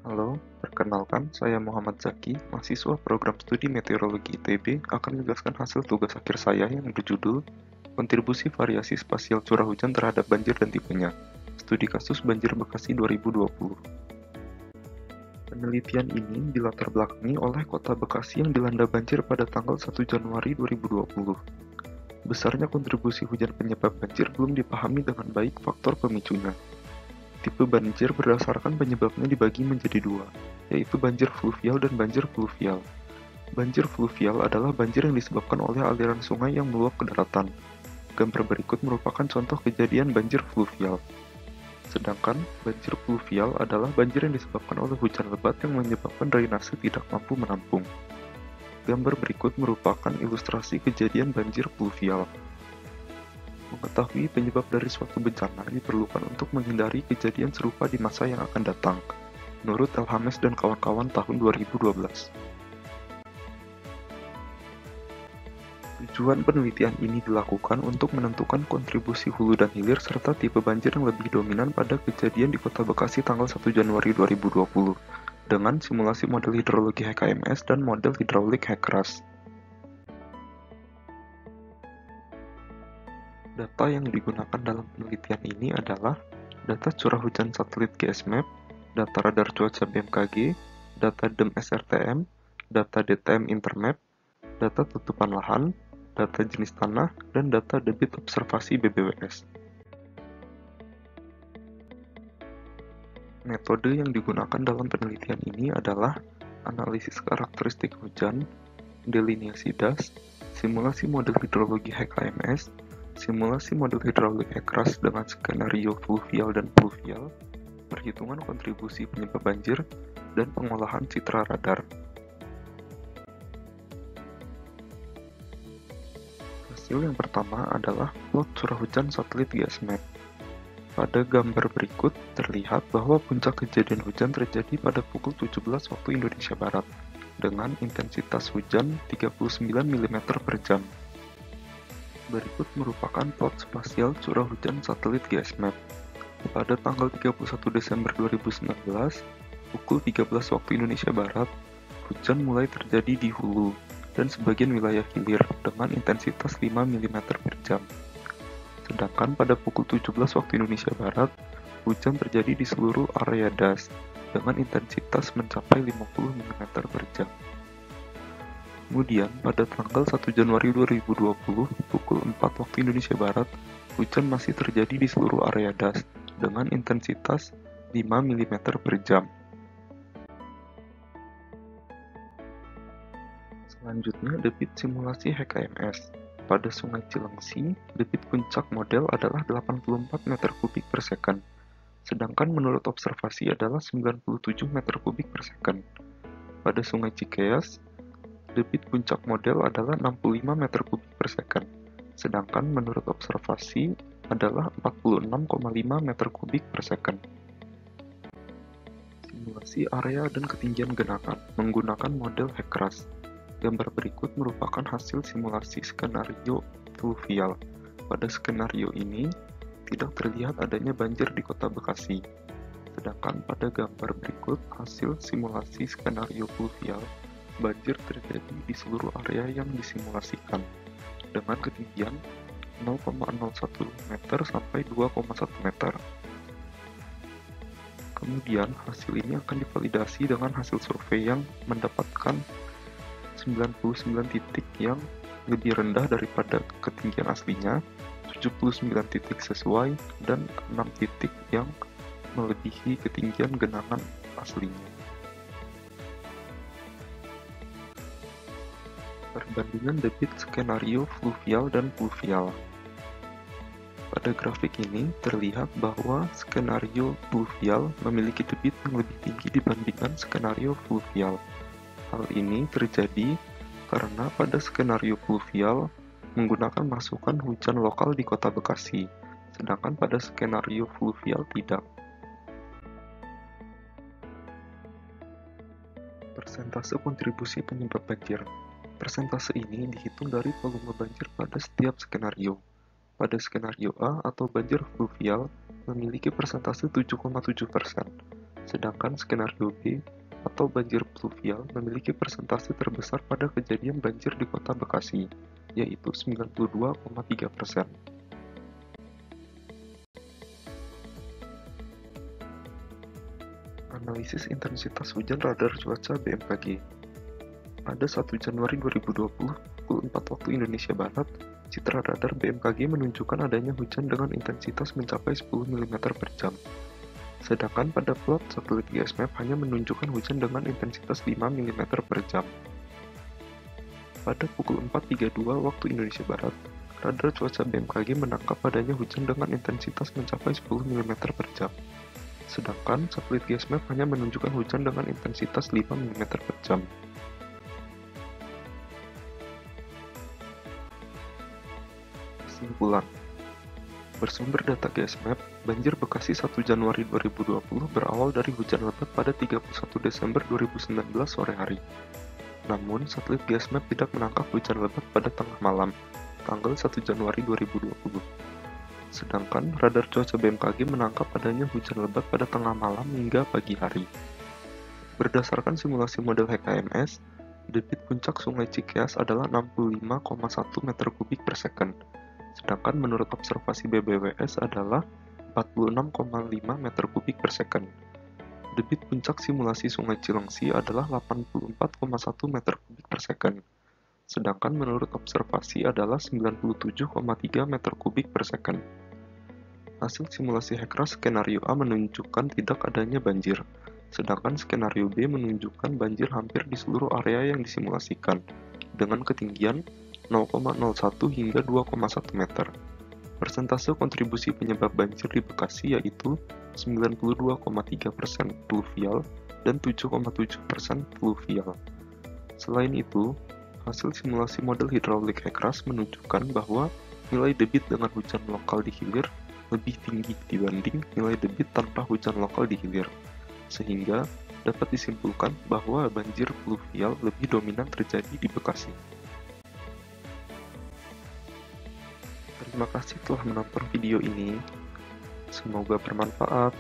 Halo, perkenalkan saya Muhammad Zaki, mahasiswa program studi meteorologi ITB akan menjelaskan hasil tugas akhir saya yang berjudul Kontribusi Variasi Spasial Curah Hujan Terhadap Banjir dan Tipenya, Studi Kasus Banjir Bekasi 2020. Penelitian ini dilatar belakangi oleh kota Bekasi yang dilanda banjir pada tanggal 1 Januari 2020. Besarnya kontribusi hujan penyebab banjir belum dipahami dengan baik faktor pemicunya. Tipe banjir berdasarkan penyebabnya dibagi menjadi dua, yaitu banjir fluvial dan banjir fluvial. Banjir fluvial adalah banjir yang disebabkan oleh aliran sungai yang meluap ke daratan. Gambar berikut merupakan contoh kejadian banjir fluvial. Sedangkan banjir fluvial adalah banjir yang disebabkan oleh hujan lebat yang menyebabkan drainase tidak mampu menampung. Gambar berikut merupakan ilustrasi kejadian banjir fluvial. Mengetahui penyebab dari suatu bencana diperlukan untuk menghindari kejadian serupa di masa yang akan datang, menurut Elhames dan kawan-kawan tahun 2012. Tujuan penelitian ini dilakukan untuk menentukan kontribusi hulu dan hilir serta tipe banjir yang lebih dominan pada kejadian di Kota Bekasi tanggal 1 Januari 2020 dengan simulasi model hidrologi HKMS dan model hidraulik HKRAS. Data yang digunakan dalam penelitian ini adalah data curah hujan satelit GSMAP, data radar cuaca BMKG, data DEM SRTM, data DTM Intermap, data tutupan lahan, data jenis tanah, dan data debit observasi BBWS. Metode yang digunakan dalam penelitian ini adalah analisis karakteristik hujan, delineasi das, simulasi model hidrologi HKMS, simulasi model hidraulik HKRAS dengan skenario fluvial dan pluvial, perhitungan kontribusi penyebab banjir, dan pengolahan citra radar. Hasil yang pertama adalah plot curah hujan satelit GSMAP. Pada gambar berikut terlihat bahwa puncak kejadian hujan terjadi pada pukul 17 waktu Indonesia Barat dengan intensitas hujan 39 mm per jam. Berikut merupakan plot spasial curah hujan satelit GSMAP. Pada tanggal 31 Desember 2019, pukul 13 waktu Indonesia Barat, hujan mulai terjadi di hulu dan sebagian wilayah hilir dengan intensitas 5 mm per jam. Sedangkan pada pukul 17 waktu Indonesia Barat, hujan terjadi di seluruh area das dengan intensitas mencapai 50 mm per jam. Kemudian, pada tanggal 1 Januari 2020, pukul 4 waktu Indonesia Barat, hujan masih terjadi di seluruh area das dengan intensitas 5 mm per jam. Selanjutnya, debit simulasi HKMS. Pada Sungai Cilengsi, debit puncak model adalah 84 meter kubik per second, sedangkan menurut observasi adalah 97 meter kubik per second. Pada Sungai Cikeas, debit puncak model adalah 65 meter kubik per second, sedangkan menurut observasi adalah 46,5 meter kubik per second. Simulasi area dan ketinggian genangan menggunakan model HKRAS. Gambar berikut merupakan hasil simulasi skenario fluvial. Pada skenario ini, tidak terlihat adanya banjir di Kota Bekasi. Sedangkan pada gambar berikut, hasil simulasi skenario fluvial, banjir terjadi di seluruh area yang disimulasikan dengan ketinggian 0,01 meter sampai 2,1 meter. Kemudian hasil ini akan divalidasi dengan hasil survei yang mendapatkan 99 titik yang lebih rendah daripada ketinggian aslinya, 79 titik sesuai, dan 6 titik yang melebihi ketinggian genangan aslinya. Perbandingan debit skenario fluvial dan pluvial. Pada grafik ini terlihat bahwa skenario pluvial memiliki debit yang lebih tinggi dibandingkan skenario fluvial. Hal ini terjadi karena pada skenario pluvial menggunakan masukan hujan lokal di Kota Bekasi, sedangkan pada skenario fluvial tidak. Persentase kontribusi penyebab banjir. Persentase ini dihitung dari volume banjir pada setiap skenario. Pada skenario A atau banjir fluvial memiliki persentase 7,7%, Sedangkan skenario B atau banjir pluvial memiliki persentase terbesar pada kejadian banjir di Kota Bekasi, yaitu 92,3%. Analisis intensitas hujan radar cuaca BMKG. Pada 1 Januari 2020, pukul 4 waktu Indonesia Barat, citra radar BMKG menunjukkan adanya hujan dengan intensitas mencapai 10 mm per jam. Sedangkan pada plot satelit GSMAP hanya menunjukkan hujan dengan intensitas 5 mm per jam. Pada pukul 4.32 waktu Indonesia Barat, radar cuaca BMKG menangkap adanya hujan dengan intensitas mencapai 10 mm per jam. Sedangkan satelit GSMAP hanya menunjukkan hujan dengan intensitas 5 mm per jam. Kesimpulan. Bersumber data GSMAP, banjir Bekasi 1 Januari 2020 berawal dari hujan lebat pada 31 Desember 2019 sore hari. Namun, satelit GSMAP tidak menangkap hujan lebat pada tengah malam, tanggal 1 Januari 2020. Sedangkan radar cuaca BMKG menangkap adanya hujan lebat pada tengah malam hingga pagi hari. Berdasarkan simulasi model HKMS, debit puncak Sungai Cikeas adalah 65,1 meter kubik per second, sedangkan menurut observasi BBWS adalah 46,5 meter kubik per second. Debit puncak simulasi Sungai Cilengsi adalah 84,1 meter kubik per second, sedangkan menurut observasi adalah 97,3 meter kubik per second. Hasil simulasi HECRAS skenario A menunjukkan tidak adanya banjir, sedangkan skenario B menunjukkan banjir hampir di seluruh area yang disimulasikan, dengan ketinggian 0,01 hingga 2,1 meter. Persentase kontribusi penyebab banjir di Bekasi yaitu 92,3% pluvial dan 7,7% fluvial. Selain itu, hasil simulasi model hidraulik HECRAS menunjukkan bahwa nilai debit dengan hujan lokal di hilir lebih tinggi dibanding nilai debit tanpa hujan lokal di hilir, sehingga dapat disimpulkan bahwa banjir pluvial lebih dominan terjadi di Bekasi. Terima kasih telah menonton video ini, semoga bermanfaat.